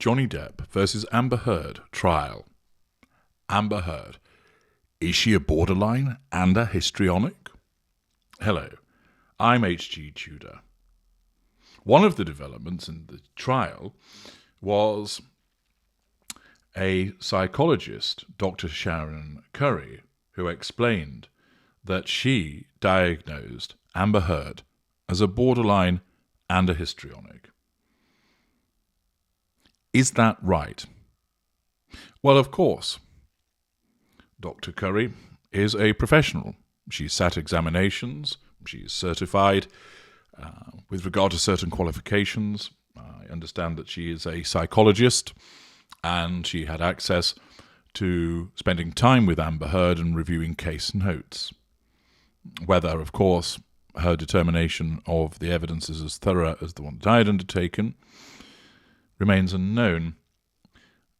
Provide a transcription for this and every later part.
Johnny Depp versus Amber Heard trial. Amber Heard. Is she a borderline and a histrionic? Hello, I'm H.G. Tudor. One of the developments in the trial was a psychologist, Dr. Sharon Curry, who explained that she diagnosed Amber Heard as a borderline and a histrionic. Is that right? Well, of course. Dr. Curry is a professional. She's sat examinations. She's certified with regard to certain qualifications. I understand that she is a psychologist, and she had access to spending time with Amber Heard and reviewing case notes. Whether, of course, her determination of the evidence is as thorough as the one that I had undertaken remains unknown.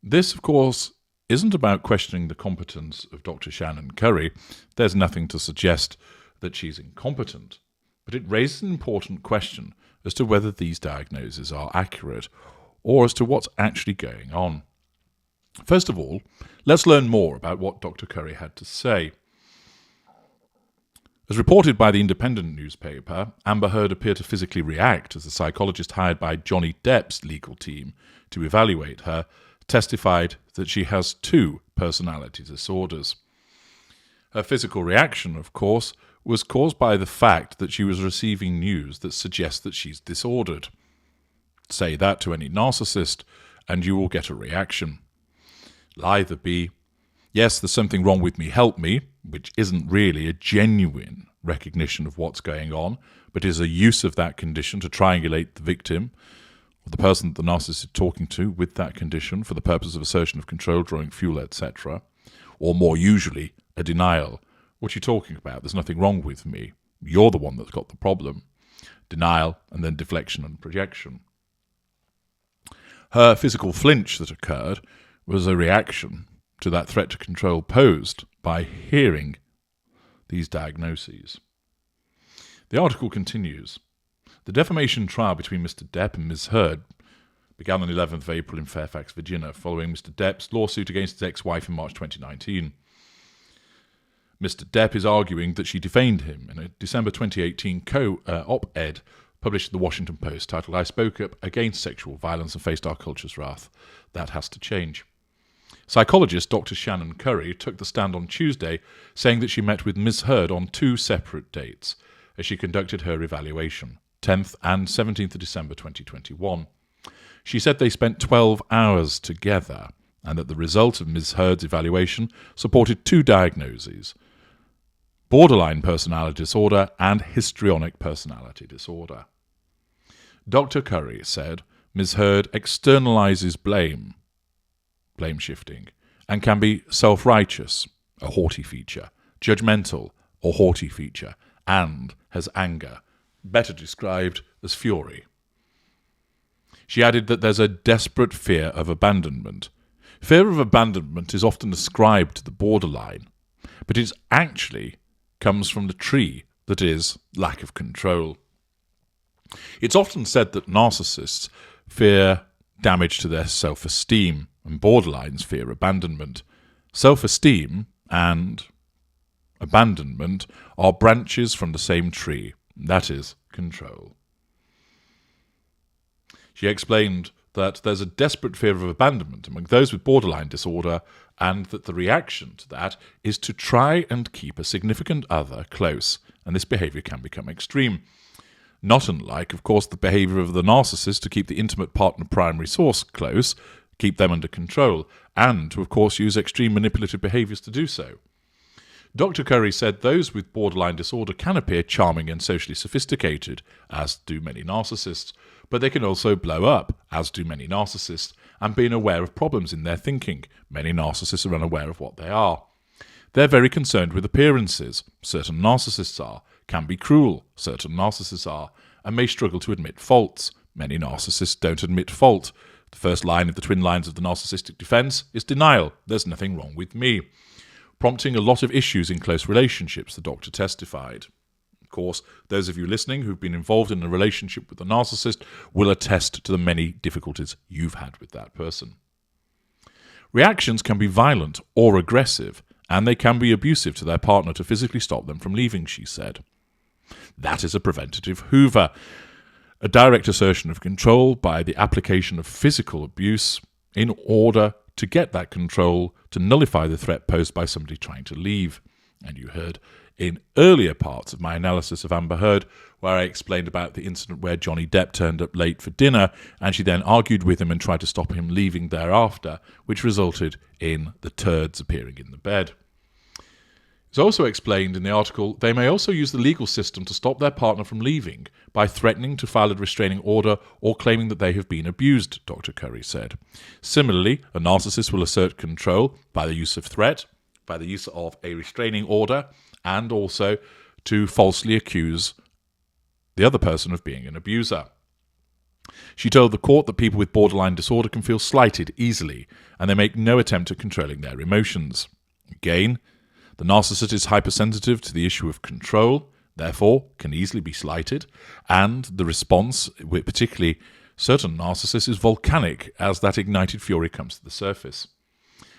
This, of course, isn't about questioning the competence of Dr. Shannon Curry. There's nothing to suggest that she's incompetent, but it raises an important question as to whether these diagnoses are accurate or as to what's actually going on. First of all, let's learn more about what Dr. Curry had to say. As reported by the Independent newspaper, Amber Heard appeared to physically react as the psychologist hired by Johnny Depp's legal team to evaluate her testified that she has 2 personality disorders. Her physical reaction, of course, was caused by the fact that she was receiving news that suggests that she's disordered. Say that to any narcissist, and you will get a reaction. It'll either be, yes, there's something wrong with me, help me, which isn't really a genuine recognition of what's going on, but is a use of that condition to triangulate the victim, or the person that the narcissist is talking to with that condition for the purpose of assertion of control, drawing fuel, etc. Or more usually, a denial. What are you talking about? There's nothing wrong with me. You're the one that's got the problem. Denial, and then deflection and projection. Her physical flinch that occurred was a reaction to that threat to control posed by hearing these diagnoses. The article continues. The defamation trial between Mr. Depp and Ms. Heard began on the 11th of April in Fairfax, Virginia, following Mr. Depp's lawsuit against his ex-wife in March 2019. Mr. Depp is arguing that she defamed him in a December 2018 op-ed published in the Washington Post titled, "I spoke up against sexual violence and faced our culture's wrath. That has to change." Psychologist Dr. Shannon Curry took the stand on Tuesday, saying that she met with Ms. Heard on 2 separate dates as she conducted her evaluation, 10th and 17th of December 2021. She said they spent 12 hours together and that the result of Ms. Heard's evaluation supported 2 diagnoses: borderline personality disorder and histrionic personality disorder. Dr. Curry said Ms. Heard externalizes blame shifting, and can be self-righteous, a haughty feature, judgmental, or haughty feature, and has anger, better described as fury. She added that there's a desperate fear of abandonment. Fear of abandonment is often ascribed to the borderline, but it actually comes from the tree that is lack of control. It's often said that narcissists fear damage to their self-esteem, and borderlines fear abandonment. Self-esteem and abandonment are branches from the same tree, that is, control. She explained that there's a desperate fear of abandonment among those with borderline disorder, and that the reaction to that is to try and keep a significant other close, and this behaviour can become extreme. Not unlike, of course, the behaviour of the narcissist to keep the intimate partner primary source close, keep them under control, and to, of course, use extreme manipulative behaviours to do so. Dr. Curry said those with borderline disorder can appear charming and socially sophisticated, as do many narcissists, but they can also blow up, as do many narcissists, and being aware of problems in their thinking. Many narcissists are unaware of what they are. They're very concerned with appearances. Certain narcissists are, can be cruel. Certain narcissists are, and may struggle to admit faults. Many narcissists don't admit fault. The first line of the twin lines of the narcissistic defense is denial. There's nothing wrong with me. Prompting a lot of issues in close relationships, the doctor testified. Of course, those of you listening who've been involved in a relationship with a narcissist will attest to the many difficulties you've had with that person. Reactions can be violent or aggressive, and they can be abusive to their partner to physically stop them from leaving, she said. That is a preventative Hoover, a direct assertion of control by the application of physical abuse in order to get that control to nullify the threat posed by somebody trying to leave. And you heard in earlier parts of my analysis of Amber Heard where I explained about the incident where Johnny Depp turned up late for dinner and she then argued with him and tried to stop him leaving thereafter, which resulted in the turds appearing in the bed. It's also explained in the article they may also use the legal system to stop their partner from leaving by threatening to file a restraining order or claiming that they have been abused, Dr. Curry said. Similarly, a narcissist will assert control by the use of threat, by the use of a restraining order, and also to falsely accuse the other person of being an abuser. She told the court that people with borderline disorder can feel slighted easily, and they make no attempt at controlling their emotions. Again, the narcissist is hypersensitive to the issue of control, therefore can easily be slighted, and the response, with particularly certain narcissists, is volcanic as that ignited fury comes to the surface.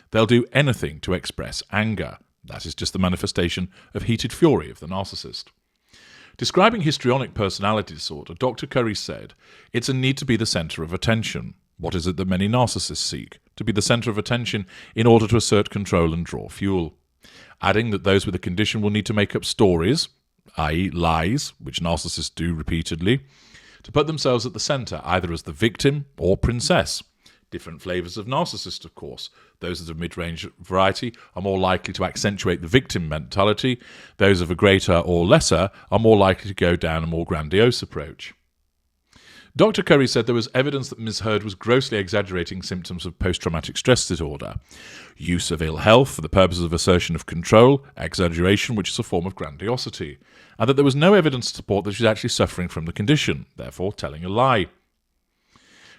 They'll do anything to express anger. That is just the manifestation of heated fury of the narcissist. Describing histrionic personality disorder, Dr. Curry said, it's a need to be the centre of attention. What is it that many narcissists seek? To be the centre of attention in order to assert control and draw fuel. Adding that those with the condition will need to make up stories, i.e. lies, which narcissists do repeatedly, to put themselves at the centre, either as the victim or princess. Different flavours of narcissist, of course. Those of the mid-range variety are more likely to accentuate the victim mentality. Those of a greater or lesser are more likely to go down a more grandiose approach. Dr. Curry said there was evidence that Ms. Heard was grossly exaggerating symptoms of post-traumatic stress disorder, use of ill health for the purposes of assertion of control, exaggeration, which is a form of grandiosity, and that there was no evidence to support that she was actually suffering from the condition, therefore telling a lie.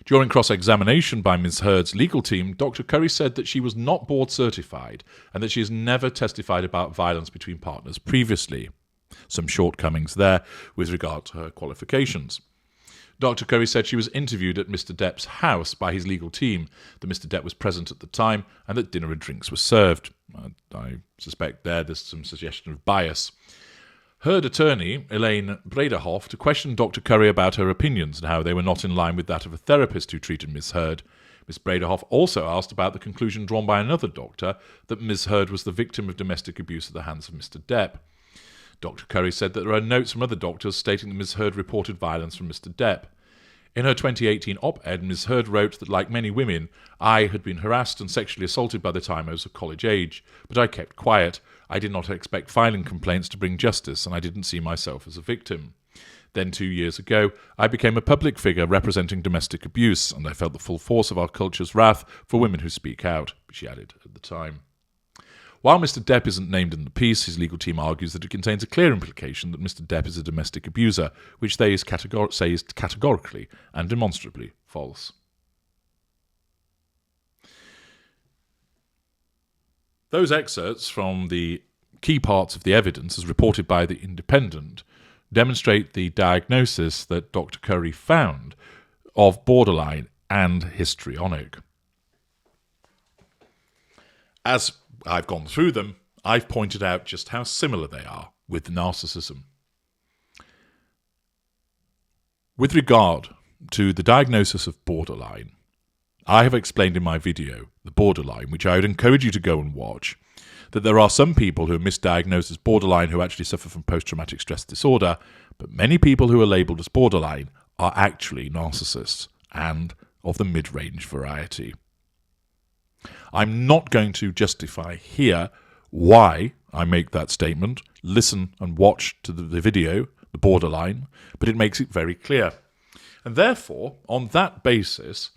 During cross-examination by Ms. Heard's legal team, Dr. Curry said that she was not board certified and that she has never testified about violence between partners previously. Some shortcomings there with regard to her qualifications. Dr. Curry said she was interviewed at Mr. Depp's house by his legal team, that Mr. Depp was present at the time, and that dinner and drinks were served. I suspect there's some suggestion of bias. Heard attorney, Elaine Brederhoff, to question Dr. Curry about her opinions and how they were not in line with that of a therapist who treated Ms. Heard. Ms. Brederhoff also asked about the conclusion drawn by another doctor that Ms. Heard was the victim of domestic abuse at the hands of Mr. Depp. Dr. Curry said that there are notes from other doctors stating that Ms. Heard reported violence from Mr. Depp. In her 2018 op-ed, Ms. Heard wrote that, like many women, I had been harassed and sexually assaulted by the time I was of college age, but I kept quiet. I did not expect filing complaints to bring justice, and I didn't see myself as a victim. Then 2 years ago, I became a public figure representing domestic abuse, and I felt the full force of our culture's wrath for women who speak out, she added at the time. While Mr. Depp isn't named in the piece, his legal team argues that it contains a clear implication that Mr. Depp is a domestic abuser, which they say is categorically and demonstrably false. Those excerpts from the key parts of the evidence, as reported by The Independent, demonstrate the diagnosis that Dr. Curry found of borderline and histrionic. As I've gone through them, I've pointed out just how similar they are with narcissism. With regard to the diagnosis of borderline, I have explained in my video, The Borderline, which I would encourage you to go and watch, that there are some people who are misdiagnosed as borderline who actually suffer from post-traumatic stress disorder, but many people who are labelled as borderline are actually narcissists and of the mid-range variety. I'm not going to justify here why I make that statement. Listen and watch to the video, The Borderline, but it makes it very clear. And therefore, on that basis,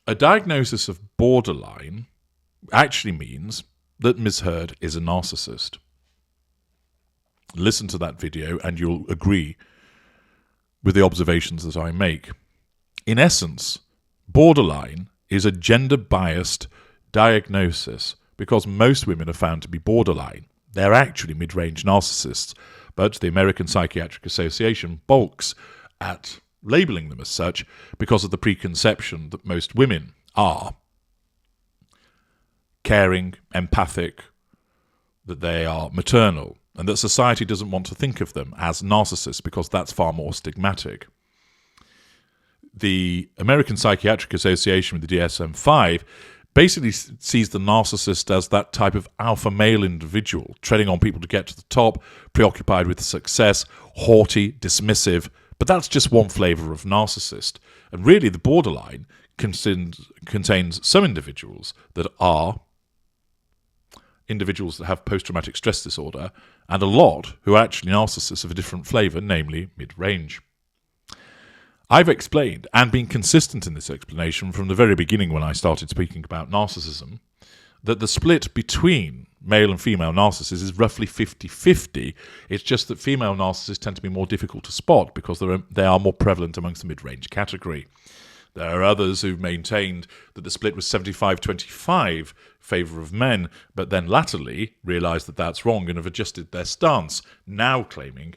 a diagnosis of borderline actually means that Ms. Heard is a narcissist. Listen to that video and you'll agree with the observations that I make. In essence, borderline is a gender-biased diagnosis because most women are found to be borderline. They're actually mid-range narcissists, but the American Psychiatric Association balks at labelling them as such because of the preconception that most women are caring, empathic, that they are maternal, and that society doesn't want to think of them as narcissists because that's far more stigmatic. The American Psychiatric Association with the DSM-5 basically sees the narcissist as that type of alpha male individual, treading on people to get to the top, preoccupied with success, haughty, dismissive, but that's just one flavour of narcissist. And really the borderline contains some individuals that are individuals that have post-traumatic stress disorder, and a lot who are actually narcissists of a different flavour, namely mid-range. I've explained, and been consistent in this explanation from the very beginning when I started speaking about narcissism, that the split between male and female narcissists is roughly 50-50. It's just that female narcissists tend to be more difficult to spot because they are more prevalent amongst the mid-range category. There are others who've maintained that the split was 75-25 favour of men, but then latterly realised that that's wrong and have adjusted their stance, now claiming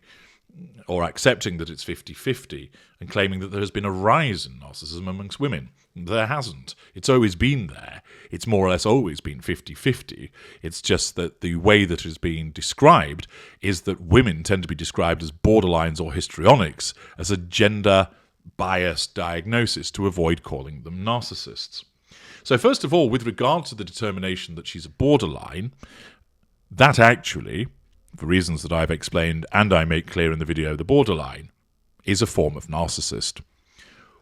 or accepting that it's 50-50 and claiming that there has been a rise in narcissism amongst women. There hasn't. It's always been there. It's more or less always been 50-50. It's just that the way that it is being described is that women tend to be described as borderlines or histrionics as a gender biased diagnosis to avoid calling them narcissists. So first of all, with regard to the determination that she's a borderline, that actually, for reasons that I've explained and I make clear in the video The Borderline, is a form of narcissist.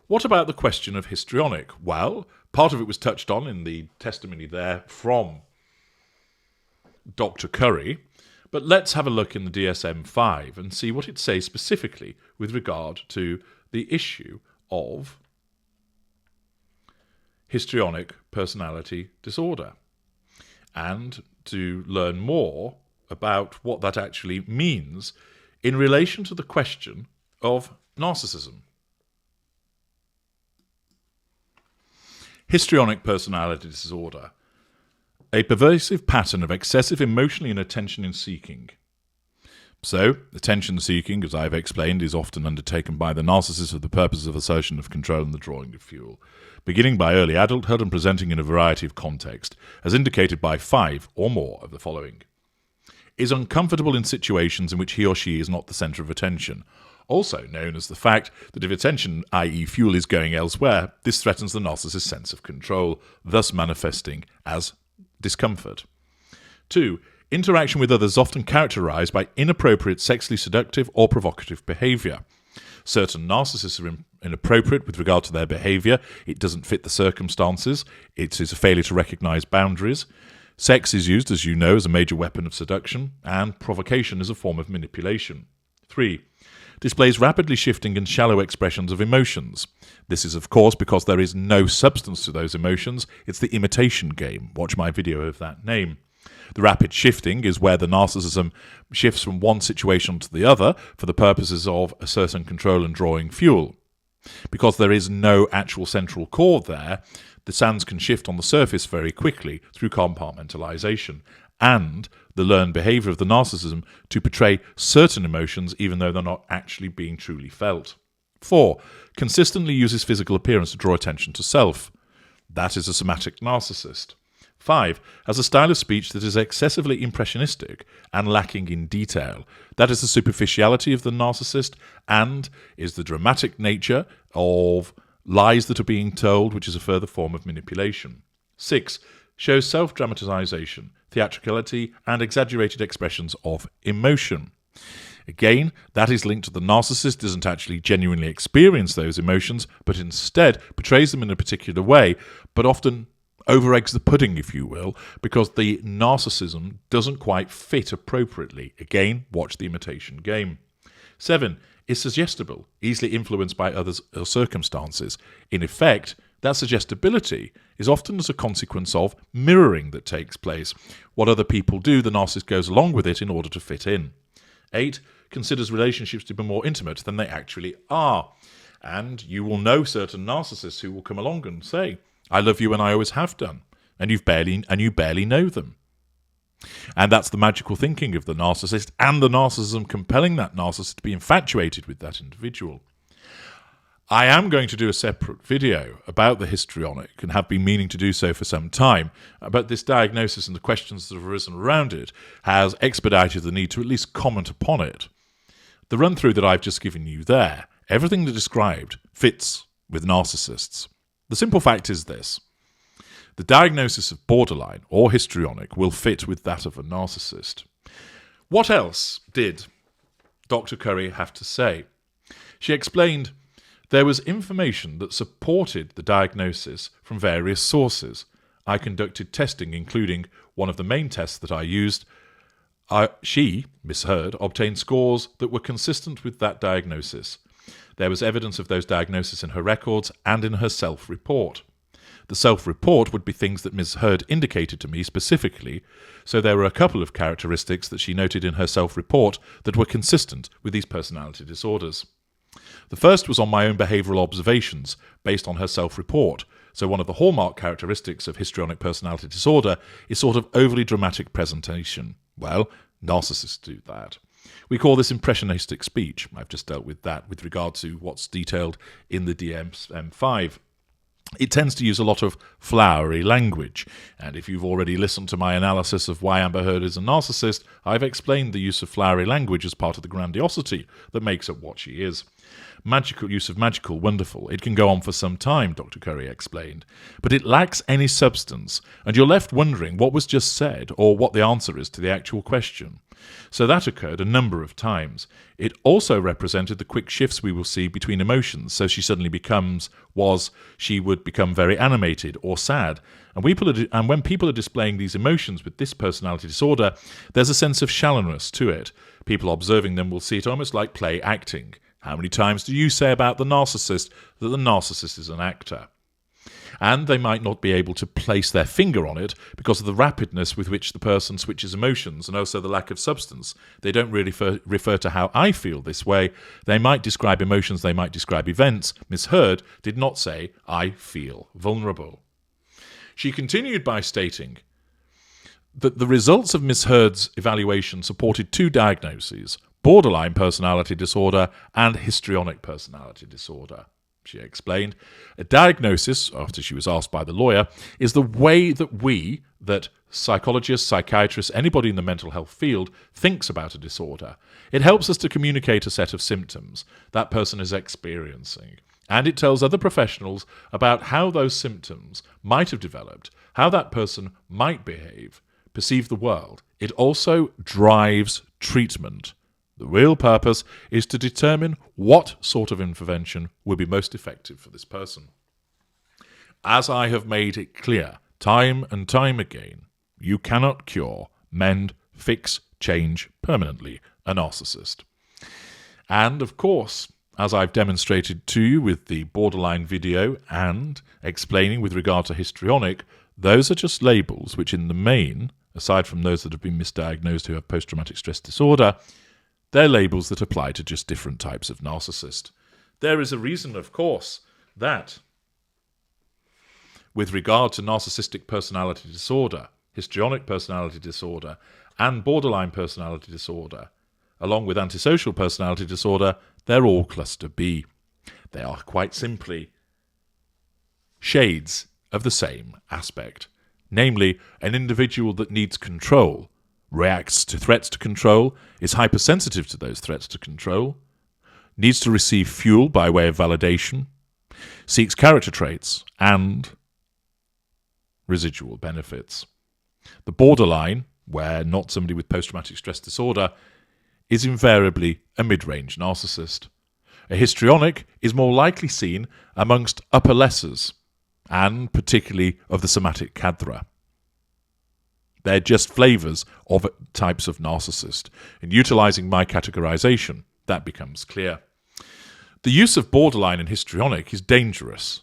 What about the question of histrionic? Well, part of it was touched on in the testimony there from Dr. Curry, but let's have a look in the DSM-5 and see what it says specifically with regard to the issue of histrionic personality disorder, and to learn more about what that actually means in relation to the question of narcissism. Histrionic personality disorder, a pervasive pattern of excessive emotional and attention-seeking. So, attention-seeking, as I've explained, is often undertaken by the narcissist for the purpose of assertion of control and the drawing of fuel, beginning by early adulthood and presenting in a variety of contexts, as indicated by 5 or more of the following. Is uncomfortable in situations in which he or she is not the centre of attention, also known as the fact that if attention, i.e. fuel, is going elsewhere, this threatens the narcissist's sense of control, thus manifesting as discomfort. 2. Interaction with others is often characterised by inappropriate, sexually seductive or provocative behaviour. Certain narcissists are inappropriate with regard to their behaviour. It doesn't fit the circumstances. It is a failure to recognise boundaries. Sex is used, as you know, as a major weapon of seduction, and provocation is a form of manipulation. 3. Displays rapidly shifting and shallow expressions of emotions. This is, of course, because there is no substance to those emotions. It's the imitation game. Watch my video of that name. The rapid shifting is where the narcissism shifts from one situation to the other for the purposes of asserting control and drawing fuel. Because there is no actual central core there, the sands can shift on the surface very quickly through compartmentalization and the learned behavior of the narcissism to portray certain emotions even though they're not actually being truly felt. 4. Consistently uses physical appearance to draw attention to self. That is a somatic narcissist. 5. Has a style of speech that is excessively impressionistic and lacking in detail. That is the superficiality of the narcissist and is the dramatic nature of lies that are being told, which is a further form of manipulation. 6. Shows self-dramatization, theatricality, and exaggerated expressions of emotion. Again, that is linked to the narcissist doesn't actually genuinely experience those emotions, but instead portrays them in a particular way, but often over-eggs the pudding, if you will, because the narcissism doesn't quite fit appropriately. Again, watch the imitation game. 7. Is suggestible, easily influenced by others or circumstances. In effect, that suggestibility is often as a consequence of mirroring that takes place. What other people do, the narcissist goes along with it in order to fit in. 8. Considers relationships to be more intimate than they actually are. And you will know certain narcissists who will come along and say, I love you and I always have done, and you barely know them. And that's the magical thinking of the narcissist, and the narcissism compelling that narcissist to be infatuated with that individual. I am going to do a separate video about the histrionic, and have been meaning to do so for some time, but this diagnosis and the questions that have arisen around it has expedited the need to at least comment upon it. The run-through that I've just given you there, everything that described fits with narcissists. The simple fact is this: the diagnosis of borderline or histrionic will fit with that of a narcissist. What else did Dr. Curry have to say? She explained there was information that supported the diagnosis from various sources. I conducted testing, including one of the main tests that I used. She, Miss Heard, obtained scores that were consistent with that diagnosis. There was evidence of those diagnoses in her records and in her self-report. The self-report would be things that Ms. Heard indicated to me specifically, so there were a couple of characteristics that she noted in her self-report that were consistent with these personality disorders. The first was on my own behavioural observations, based on her self-report. So one of the hallmark characteristics of histrionic personality disorder is sort of overly dramatic presentation. Well, narcissists do that. We call this impressionistic speech. I've just dealt with that with regard to what's detailed in the DSM-5. It tends to use a lot of flowery language, and if you've already listened to my analysis of why Amber Heard is a narcissist, I've explained the use of flowery language as part of the grandiosity that makes up what she is. Magical use of magical, wonderful. It can go on for some time, Dr. Curry explained, but it lacks any substance, and you're left wondering what was just said or what the answer is to the actual question. So that occurred a number of times. It also represented the quick shifts we will see between emotions. So she would become very animated or sad. And when people are displaying these emotions with this personality disorder, there's a sense of shallowness to it. People observing them will see it almost like play acting. How many times do you say about the narcissist that the narcissist is an actor? And they might not be able to place their finger on it because of the rapidness with which the person switches emotions and also the lack of substance. They don't really refer to how I feel this way. They might describe emotions, they might describe events. Miss Heard did not say, I feel vulnerable. She continued by stating that the results of Miss Heard's evaluation supported two diagnoses: borderline personality disorder and histrionic personality disorder. She explained, a diagnosis, after she was asked by the lawyer, is the way that psychologists, psychiatrists, anybody in the mental health field thinks about a disorder. It helps us to communicate a set of symptoms that person is experiencing, and it tells other professionals about how those symptoms might have developed, how that person might behave, perceive the world. It also drives treatment. The real purpose is to determine what sort of intervention will be most effective for this person. As I have made it clear time and time again, you cannot cure, mend, fix, change permanently a narcissist. And of course, as I've demonstrated to you with the borderline video and explaining with regard to histrionic, those are just labels which in the main, aside from those that have been misdiagnosed who have post-traumatic stress disorder, they're labels that apply to just different types of narcissist. There is a reason, of course, that with regard to narcissistic personality disorder, histrionic personality disorder, and borderline personality disorder, along with antisocial personality disorder, they're all cluster B. They are quite simply shades of the same aspect, namely an individual that needs control, reacts to threats to control, is hypersensitive to those threats to control, needs to receive fuel by way of validation, seeks character traits, and residual benefits. The borderline, where not somebody with post-traumatic stress disorder, is invariably a mid-range narcissist. A histrionic is more likely seen amongst upper lessers, and particularly of the somatic cadre. They're just flavours of types of narcissist. In utilising my categorisation, that becomes clear. The use of borderline and histrionic is dangerous.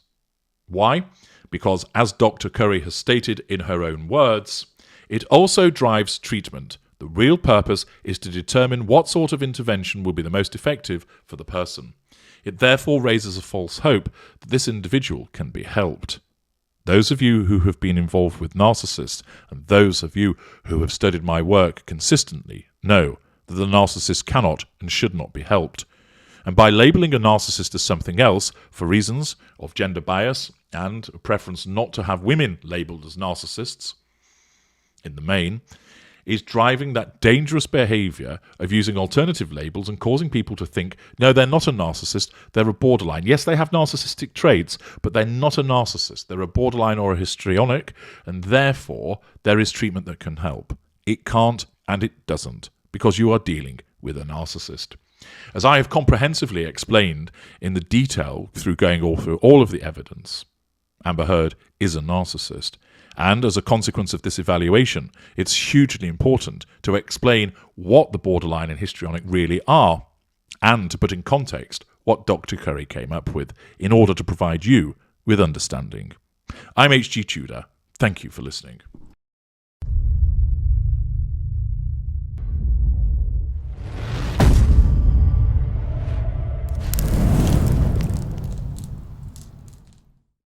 Why? Because, as Dr. Curry has stated in her own words, it also drives treatment. The real purpose is to determine what sort of intervention will be the most effective for the person. It therefore raises a false hope that this individual can be helped. Those of you who have been involved with narcissists and those of you who have studied my work consistently know that the narcissist cannot and should not be helped. And by labelling a narcissist as something else for reasons of gender bias and a preference not to have women labelled as narcissists, in the main, is driving that dangerous behaviour of using alternative labels and causing people to think, no, they're not a narcissist, they're a borderline. Yes, they have narcissistic traits, but they're not a narcissist. They're a borderline or a histrionic, and therefore there is treatment that can help. It can't and it doesn't, because you are dealing with a narcissist. As I have comprehensively explained in the detail through going through all of the evidence, Amber Heard is a narcissist. And as a consequence of this evaluation, it's hugely important to explain what the borderline and histrionic really are, and to put in context what Dr. Curry came up with in order to provide you with understanding. I'm H.G. Tudor. Thank you for listening.